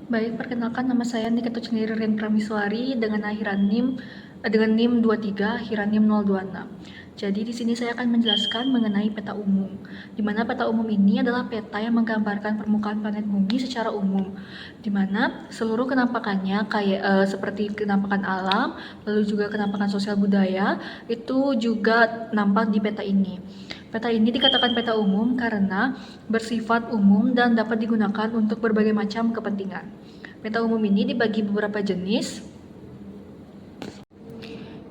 Baik, perkenalkan nama saya Nikita Cendiririn Prameswari dengan NIM 23, akhiran NIM 026. Jadi di sini saya akan menjelaskan mengenai peta umum. Di mana peta umum ini adalah peta yang menggambarkan permukaan planet bumi secara umum. Di mana seluruh kenampakannya seperti kenampakan alam, lalu juga kenampakan sosial budaya itu juga nampak di peta ini. Peta ini dikatakan peta umum karena bersifat umum dan dapat digunakan untuk berbagai macam kepentingan. Peta umum ini dibagi beberapa jenis.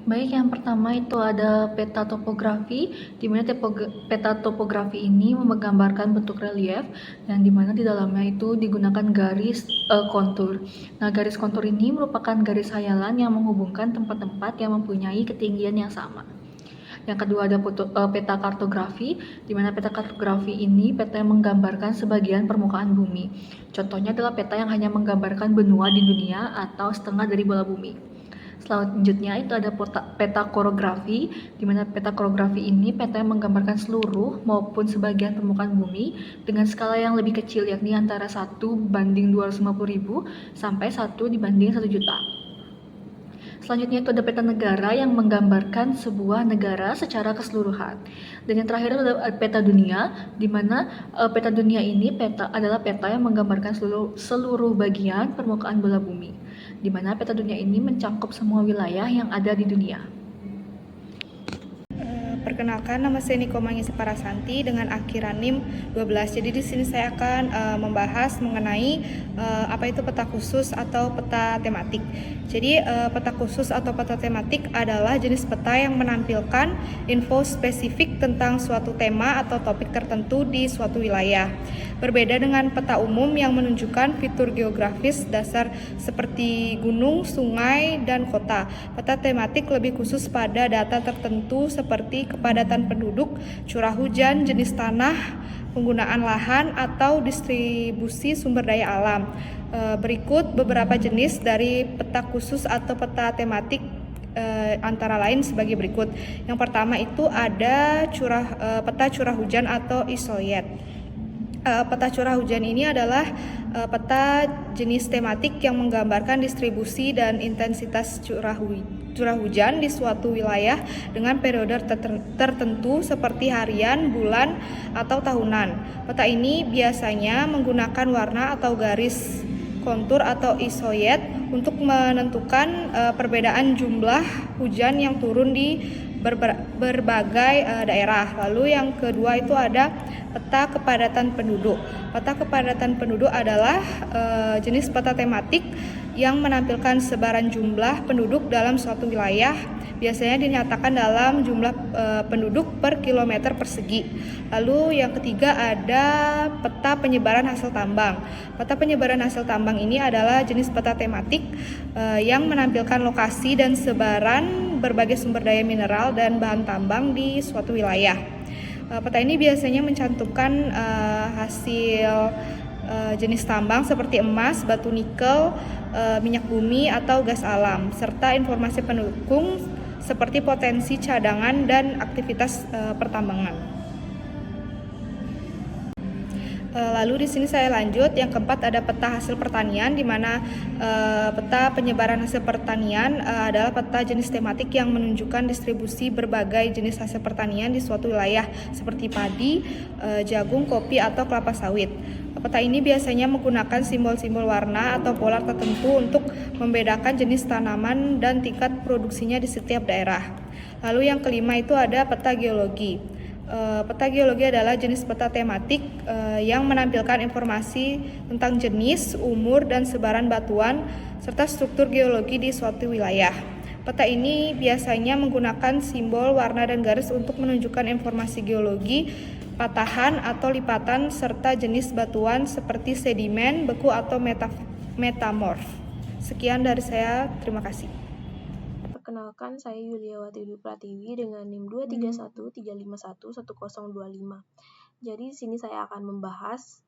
Baik, yang pertama itu ada peta topografi, di mana peta topografi ini menggambarkan bentuk relief, yang di mana di dalamnya itu digunakan garis kontur. Nah, garis kontur ini merupakan garis hayalan yang menghubungkan tempat-tempat yang mempunyai ketinggian yang sama. Yang kedua ada peta kartografi, di mana peta kartografi ini peta yang menggambarkan sebagian permukaan bumi. Contohnya adalah peta yang hanya menggambarkan benua di dunia atau setengah dari bola bumi. Selanjutnya itu ada peta korografi, di mana peta korografi ini peta yang menggambarkan seluruh maupun sebagian permukaan bumi dengan skala yang lebih kecil, yakni antara 1:250.000 sampai 1:1 juta. Selanjutnya itu ada peta negara yang menggambarkan sebuah negara secara keseluruhan. Dan yang terakhir adalah peta dunia, di mana peta dunia ini adalah peta yang menggambarkan seluruh bagian permukaan bola bumi. Di mana peta dunia ini mencakup semua wilayah yang ada di dunia. Perkenalkan, nama saya Niko Mangisi Parasanti dengan akhiran NIM 12. Jadi di sini saya akan membahas mengenai apa itu peta khusus atau peta tematik. Jadi peta khusus atau peta tematik adalah jenis peta yang menampilkan info spesifik tentang suatu tema atau topik tertentu di suatu wilayah. Berbeda dengan peta umum yang menunjukkan fitur geografis dasar seperti gunung, sungai, dan kota. Peta tematik lebih khusus pada data tertentu seperti kepadatan penduduk, curah hujan, jenis tanah, penggunaan lahan, atau distribusi sumber daya alam. Berikut beberapa jenis dari peta khusus atau peta tematik antara lain sebagai berikut. Yang pertama itu ada peta curah hujan atau ISOYET. Peta curah hujan ini adalah peta jenis tematik yang menggambarkan distribusi dan intensitas curah hujan di suatu wilayah dengan periode tertentu seperti harian, bulan, atau tahunan. Peta ini biasanya menggunakan warna atau garis kontur atau ISOYET untuk menentukan perbedaan jumlah hujan yang turun di berbagai daerah. Lalu yang kedua itu ada peta kepadatan penduduk. Peta kepadatan penduduk adalah jenis peta tematik yang menampilkan sebaran jumlah penduduk dalam suatu wilayah, biasanya dinyatakan dalam jumlah penduduk per kilometer persegi. Lalu yang ketiga ada peta penyebaran hasil tambang. Peta penyebaran hasil tambang ini adalah jenis peta tematik yang menampilkan lokasi dan sebaran berbagai sumber daya mineral dan bahan tambang di suatu wilayah. Peta ini biasanya mencantumkan hasil jenis tambang seperti emas, batu nikel, minyak bumi, atau gas alam, serta informasi pendukung seperti potensi cadangan dan aktivitas pertambangan. Lalu di sini saya lanjut, yang keempat ada peta hasil pertanian, di mana peta penyebaran hasil pertanian adalah peta jenis tematik yang menunjukkan distribusi berbagai jenis hasil pertanian di suatu wilayah seperti padi, jagung, kopi, atau kelapa sawit. Peta ini biasanya menggunakan simbol-simbol warna atau pola tertentu untuk membedakan jenis tanaman dan tingkat produksinya di setiap daerah. Lalu yang kelima itu ada peta geologi. Peta geologi adalah jenis peta tematik yang menampilkan informasi tentang jenis, umur, dan sebaran batuan serta struktur geologi di suatu wilayah. Peta ini biasanya menggunakan simbol, warna, dan garis untuk menunjukkan informasi geologi, patahan atau lipatan, serta jenis batuan seperti sedimen, beku, atau metamorf. Sekian dari saya, terima kasih. Perkenalkan, saya Yuliawati Dwi Pratiwi dengan NIM 23135111025. Jadi di sini saya akan membahas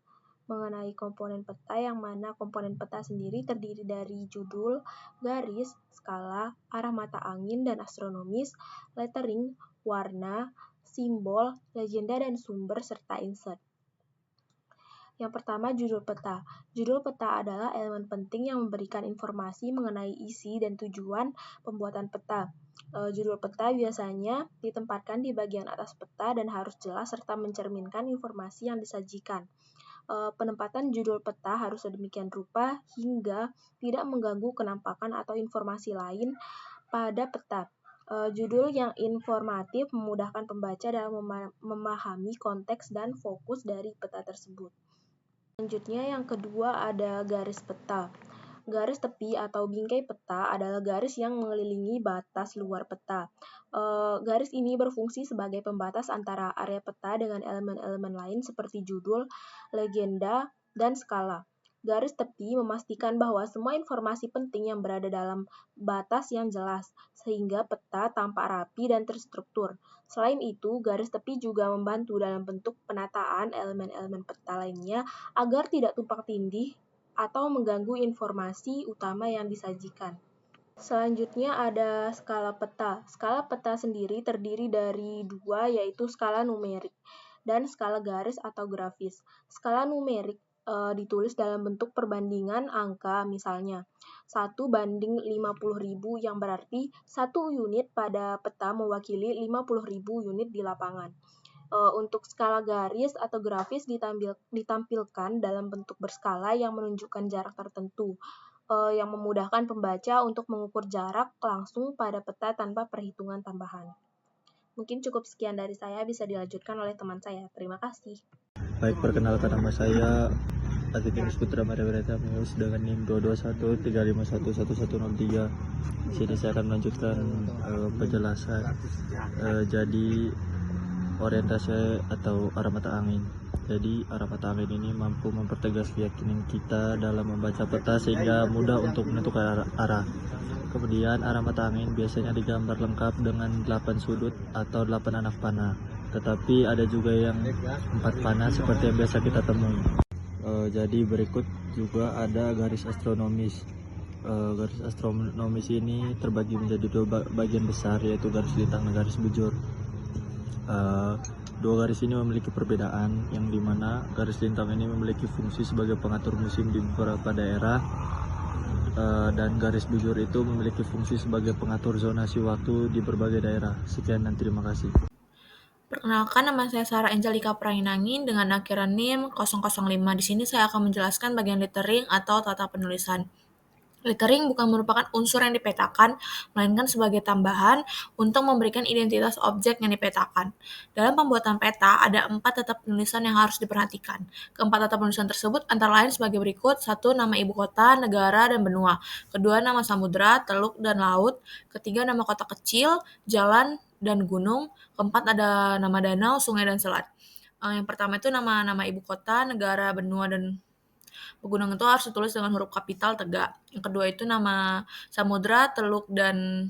mengenai komponen peta, yang mana komponen peta sendiri terdiri dari judul, garis, skala, arah mata angin dan astronomis, lettering, warna, simbol, legenda dan sumber, serta insert. Yang pertama, judul peta. Judul peta adalah elemen penting yang memberikan informasi mengenai isi dan tujuan pembuatan peta. Judul peta biasanya ditempatkan di bagian atas peta dan harus jelas serta mencerminkan informasi yang disajikan. Penempatan judul peta harus sedemikian rupa hingga tidak mengganggu kenampakan atau informasi lain pada peta. Judul yang informatif memudahkan pembaca dalam memahami konteks dan fokus dari peta tersebut. Selanjutnya yang kedua ada garis peta. Garis tepi atau bingkai peta adalah garis yang mengelilingi batas luar peta. Garis ini berfungsi sebagai pembatas antara area peta dengan elemen-elemen lain seperti judul, legenda, dan skala. Garis tepi memastikan bahwa semua informasi penting yang berada dalam batas yang jelas, sehingga peta tampak rapi dan terstruktur. Selain itu, garis tepi juga membantu dalam bentuk penataan elemen-elemen peta lainnya agar tidak tumpang tindih atau mengganggu informasi utama yang disajikan. Selanjutnya ada skala peta. Skala peta sendiri terdiri dari dua, yaitu skala numerik dan skala garis atau grafis. Skala numerik ditulis dalam bentuk perbandingan angka, misalnya 1:50.000 yang berarti 1 unit pada peta mewakili 50.000 unit di lapangan. Untuk skala garis atau grafis ditampilkan dalam bentuk berskala yang menunjukkan jarak tertentu, yang memudahkan pembaca untuk mengukur jarak langsung pada peta tanpa perhitungan tambahan. Mungkin cukup sekian dari saya, bisa dilanjutkan oleh teman saya. Terima kasih. Baik, perkenalkan nama saya Atikinus Putra Maria Meus dengan NIM 22135111103. Di sini saya akan melanjutkan penjelasan. Jadi orientasi atau arah mata angin. Jadi arah mata angin ini mampu mempertegas keyakinan kita dalam membaca peta sehingga mudah untuk menentukan arah. Kemudian arah mata angin biasanya digambar lengkap dengan 8 sudut atau 8 anak panah. Tetapi ada juga yang 4 panah seperti yang biasa kita temui. Jadi berikut juga ada garis astronomis. Garis astronomis ini terbagi menjadi dua bagian besar, yaitu garis lintang dan garis bujur. Dua garis ini memiliki perbedaan, yang dimana garis lintang ini memiliki fungsi sebagai pengatur musim di beberapa daerah, dan garis bujur itu memiliki fungsi sebagai pengatur zonasi waktu di berbagai daerah. Sekian dan terima kasih. Perkenalkan, nama saya Sarah Angelika Prainangin dengan akhiran NIM 005. Di sini saya akan menjelaskan bagian lettering atau tata penulisan. Lettering bukan merupakan unsur yang dipetakan, melainkan sebagai tambahan untuk memberikan identitas objek yang dipetakan. Dalam pembuatan peta, ada 4 tata penulisan yang harus diperhatikan. Keempat tata penulisan tersebut antara lain sebagai berikut. 1. Nama ibu kota, negara, dan benua. Kedua, nama samudra, teluk, dan laut. Ketiga, nama kota kecil, jalan, dan gunung. Keempat, ada nama danau, sungai, dan selat. Yang pertama itu nama ibu kota, negara, benua, dan gunung itu harus ditulis dengan huruf kapital tegak. Yang kedua itu nama samudra, teluk, dan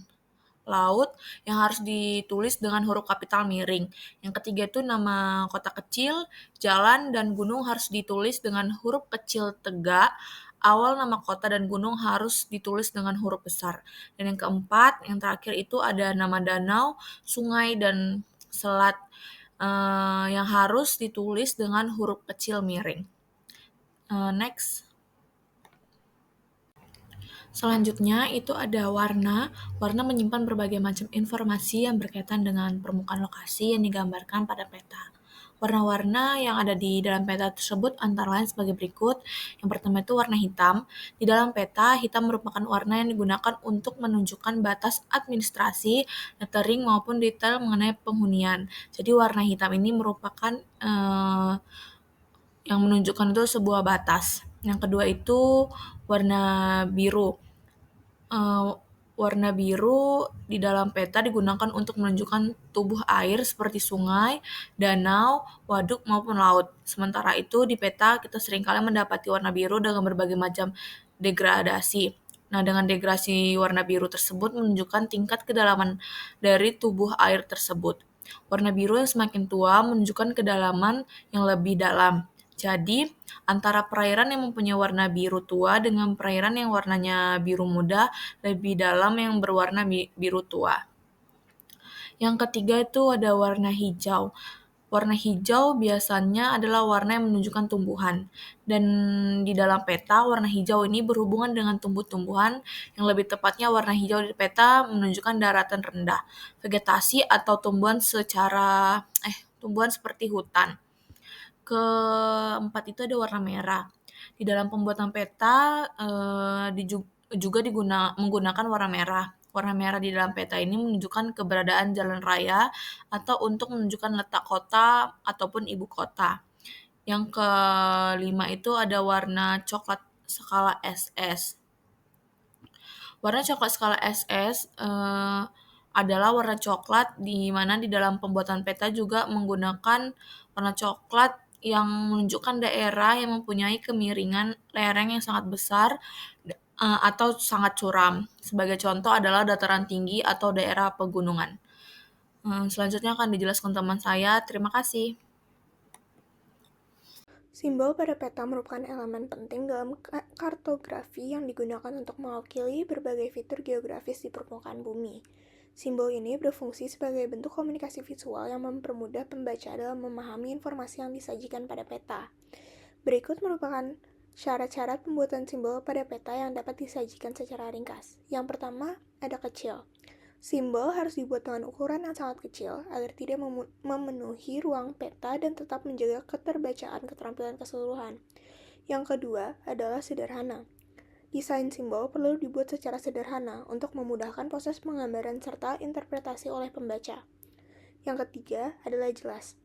laut yang harus ditulis dengan huruf kapital miring. Yang ketiga itu nama kota kecil, jalan, dan gunung harus ditulis dengan huruf kecil tegak. Awal nama kota dan gunung harus ditulis dengan huruf besar. Dan yang keempat, yang terakhir itu ada nama danau, sungai, dan selat yang harus ditulis dengan huruf kecil miring. Next. Selanjutnya itu ada warna. Warna menyimpan berbagai macam informasi yang berkaitan dengan permukaan lokasi yang digambarkan pada peta. Warna-warna yang ada di dalam peta tersebut antara lain sebagai berikut. Yang pertama itu warna hitam. Di dalam peta, hitam merupakan warna yang digunakan untuk menunjukkan batas administrasi, lettering, maupun detail mengenai penghunian. Jadi warna hitam ini merupakan yang menunjukkan itu sebuah batas. Yang kedua itu warna biru. Warna biru di dalam peta digunakan untuk menunjukkan tubuh air seperti sungai, danau, waduk, maupun laut. Sementara itu di peta kita seringkali mendapati warna biru dengan berbagai macam degradasi. Nah, dengan degradasi warna biru tersebut menunjukkan tingkat kedalaman dari tubuh air tersebut. Warna biru yang semakin tua menunjukkan kedalaman yang lebih dalam. Jadi, antara perairan yang mempunyai warna biru tua dengan perairan yang warnanya biru muda lebih dalam yang berwarna biru tua. Yang ketiga itu ada warna hijau. Warna hijau biasanya adalah warna yang menunjukkan tumbuhan, dan di dalam peta warna hijau ini berhubungan dengan tumbuh-tumbuhan, yang lebih tepatnya warna hijau di peta menunjukkan daratan rendah, vegetasi atau tumbuhan seperti hutan. Keempat itu ada warna merah. Di dalam pembuatan peta juga menggunakan warna merah. Warna merah di dalam peta ini menunjukkan keberadaan jalan raya atau untuk menunjukkan letak kota ataupun ibu kota. Yang kelima itu ada warna coklat skala SS. Warna coklat skala SS adalah warna coklat di mana di dalam pembuatan peta juga menggunakan warna coklat yang menunjukkan daerah yang mempunyai kemiringan lereng yang sangat besar atau sangat curam. Sebagai contoh adalah dataran tinggi atau daerah pegunungan. Selanjutnya akan dijelaskan teman saya. Terima kasih. Simbol pada peta merupakan elemen penting dalam kartografi yang digunakan untuk mewakili berbagai fitur geografis di permukaan bumi. Simbol ini berfungsi sebagai bentuk komunikasi visual yang mempermudah pembaca dalam memahami informasi yang disajikan pada peta. Berikut merupakan syarat-syarat pembuatan simbol pada peta yang dapat disajikan secara ringkas. Yang pertama, ada kecil. Simbol harus dibuat dengan ukuran yang sangat kecil agar tidak memenuhi ruang peta dan tetap menjaga keterbacaan keterampilan keseluruhan. Yang kedua adalah sederhana. Desain simbol perlu dibuat secara sederhana untuk memudahkan proses penggambaran serta interpretasi oleh pembaca. Yang ketiga adalah jelas.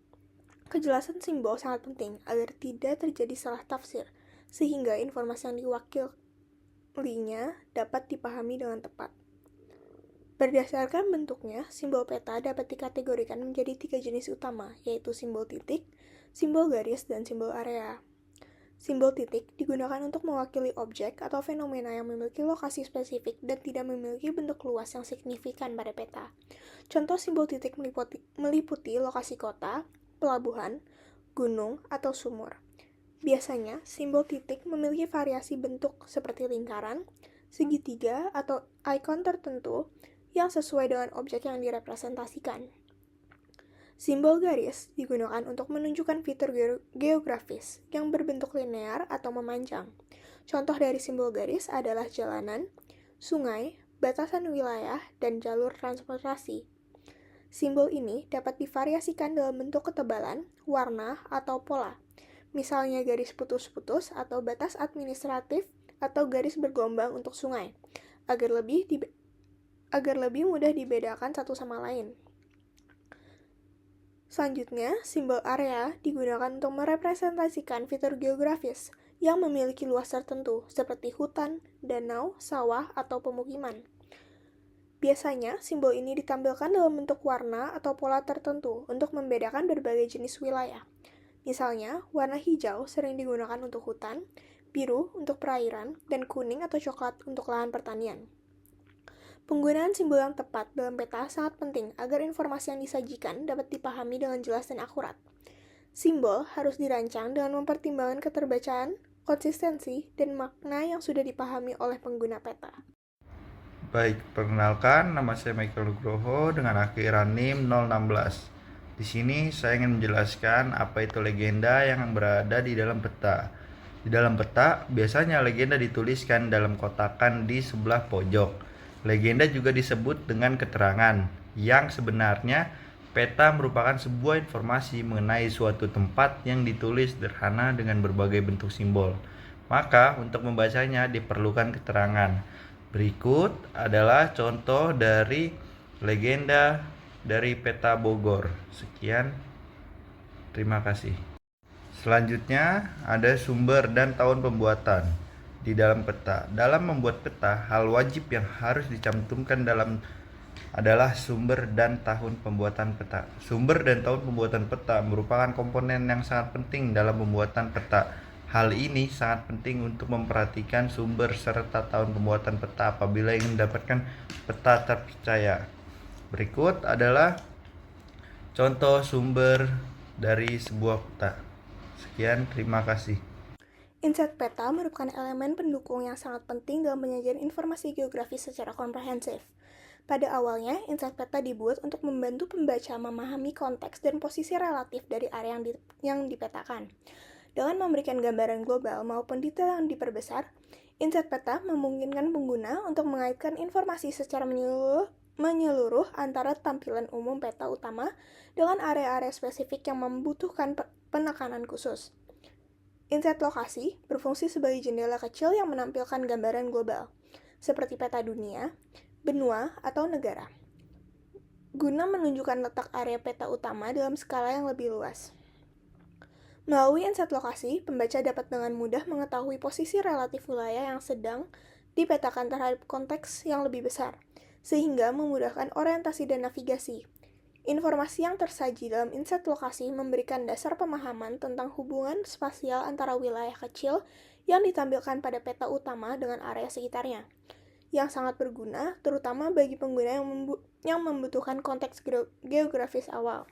Kejelasan simbol sangat penting agar tidak terjadi salah tafsir, sehingga informasi yang diwakilinya dapat dipahami dengan tepat. Berdasarkan bentuknya, simbol peta dapat dikategorikan menjadi 3 jenis utama, yaitu simbol titik, simbol garis, dan simbol area. Simbol titik digunakan untuk mewakili objek atau fenomena yang memiliki lokasi spesifik dan tidak memiliki bentuk luas yang signifikan pada peta. Contoh simbol titik meliputi lokasi kota, pelabuhan, gunung, atau sumur. Biasanya, simbol titik memiliki variasi bentuk seperti lingkaran, segitiga, atau ikon tertentu yang sesuai dengan objek yang direpresentasikan. Simbol garis digunakan untuk menunjukkan fitur geografis yang berbentuk linear atau memanjang. Contoh dari simbol garis adalah jalanan, sungai, batasan wilayah, dan jalur transportasi. Simbol ini dapat divariasikan dalam bentuk ketebalan, warna, atau pola. Misalnya garis putus-putus atau batas administratif atau garis bergelombang untuk sungai, agar lebih mudah dibedakan satu sama lain. Selanjutnya, simbol area digunakan untuk merepresentasikan fitur geografis yang memiliki luas tertentu, seperti hutan, danau, sawah, atau pemukiman. Biasanya, simbol ini ditampilkan dalam bentuk warna atau pola tertentu untuk membedakan berbagai jenis wilayah. Misalnya, warna hijau sering digunakan untuk hutan, biru untuk perairan, dan kuning atau coklat untuk lahan pertanian. Penggunaan simbol yang tepat dalam peta sangat penting agar informasi yang disajikan dapat dipahami dengan jelas dan akurat. Simbol harus dirancang dengan mempertimbangkan keterbacaan, konsistensi, dan makna yang sudah dipahami oleh pengguna peta. Baik, perkenalkan, nama saya Michael Nugroho dengan akhiran NIM 016. Di sini saya ingin menjelaskan apa itu legenda yang berada di dalam peta. Di dalam peta, biasanya legenda dituliskan dalam kotakan di sebelah pojok. Legenda juga disebut dengan keterangan, yang sebenarnya peta merupakan sebuah informasi mengenai suatu tempat yang ditulis sederhana dengan berbagai bentuk simbol. Maka untuk membacanya diperlukan keterangan. Berikut adalah contoh dari legenda dari peta Bogor. Sekian, terima kasih. Selanjutnya ada sumber dan tahun pembuatan di dalam peta. Dalam membuat peta, hal wajib yang harus dicantumkan adalah sumber dan tahun pembuatan peta. Sumber dan tahun pembuatan peta merupakan komponen yang sangat penting dalam pembuatan peta. Hal ini sangat penting untuk memperhatikan sumber serta tahun pembuatan peta apabila ingin mendapatkan peta terpercaya. Berikut adalah contoh sumber dari sebuah peta. Sekian, terima kasih. Inset peta merupakan elemen pendukung yang sangat penting dalam penyajian informasi geografis secara komprehensif. Pada awalnya, insight peta dibuat untuk membantu pembaca memahami konteks dan posisi relatif dari area yang dipetakan. Dengan memberikan gambaran global maupun detail yang diperbesar, insight peta memungkinkan pengguna untuk mengaitkan informasi secara menyeluruh antara tampilan umum peta utama dengan area-area spesifik yang membutuhkan penekanan khusus. Insight lokasi berfungsi sebagai jendela kecil yang menampilkan gambaran global, seperti peta dunia, benua, atau negara, guna menunjukkan letak area peta utama dalam skala yang lebih luas. Melalui insight lokasi, pembaca dapat dengan mudah mengetahui posisi relatif wilayah yang sedang dipetakan terhadap konteks yang lebih besar, sehingga memudahkan orientasi dan navigasi. Informasi yang tersaji dalam insight lokasi memberikan dasar pemahaman tentang hubungan spasial antara wilayah kecil yang ditampilkan pada peta utama dengan area sekitarnya, yang sangat berguna terutama bagi pengguna yang membutuhkan konteks geografis awal.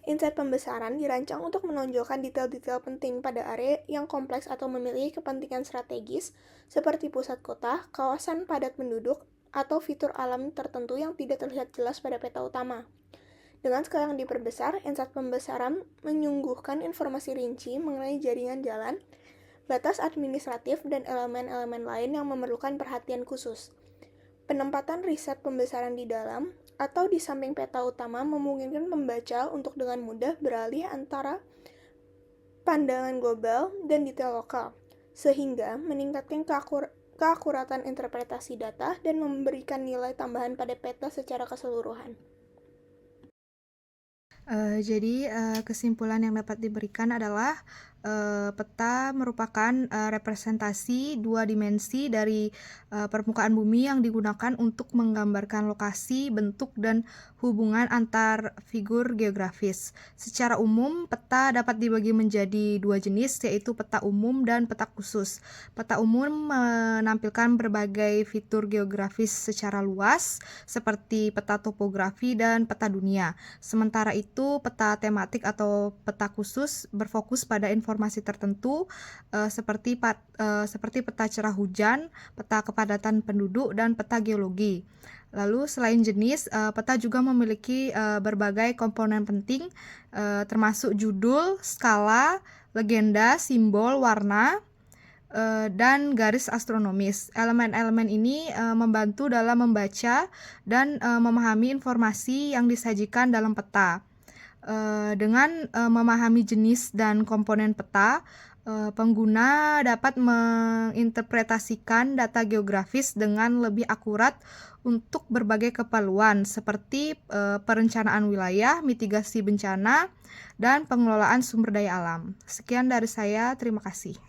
Insight pembesaran dirancang untuk menonjolkan detail-detail penting pada area yang kompleks atau memiliki kepentingan strategis seperti pusat kota, kawasan padat penduduk, atau fitur alam tertentu yang tidak terlihat jelas pada peta utama. Dengan skala yang diperbesar, insight pembesaran menyuguhkan informasi rinci mengenai jaringan jalan, batas administratif, dan elemen-elemen lain yang memerlukan perhatian khusus. Penempatan riset pembesaran di dalam atau di samping peta utama memungkinkan pembaca untuk dengan mudah beralih antara pandangan global dan detail lokal, sehingga meningkatkan keakuratan interpretasi data dan memberikan nilai tambahan pada peta secara keseluruhan. Jadi kesimpulan yang dapat diberikan adalah peta merupakan representasi dua dimensi dari permukaan bumi yang digunakan untuk menggambarkan lokasi, bentuk, dan hubungan antar figur geografis. Secara umum, peta dapat dibagi menjadi dua jenis, yaitu peta umum dan peta khusus. Peta umum menampilkan berbagai fitur geografis secara luas, seperti peta topografi dan peta dunia. Sementara itu, peta tematik atau peta khusus berfokus pada informasi tertentu seperti peta curah hujan, peta kepadatan penduduk, dan peta geologi. Lalu selain jenis, peta juga memiliki berbagai komponen penting termasuk judul, skala, legenda, simbol, warna, dan garis astronomis. Elemen-elemen ini membantu dalam membaca dan memahami informasi yang disajikan dalam peta. Dengan memahami jenis dan komponen peta, pengguna dapat menginterpretasikan data geografis dengan lebih akurat untuk berbagai keperluan seperti perencanaan wilayah, mitigasi bencana, dan pengelolaan sumber daya alam. Sekian dari saya, terima kasih.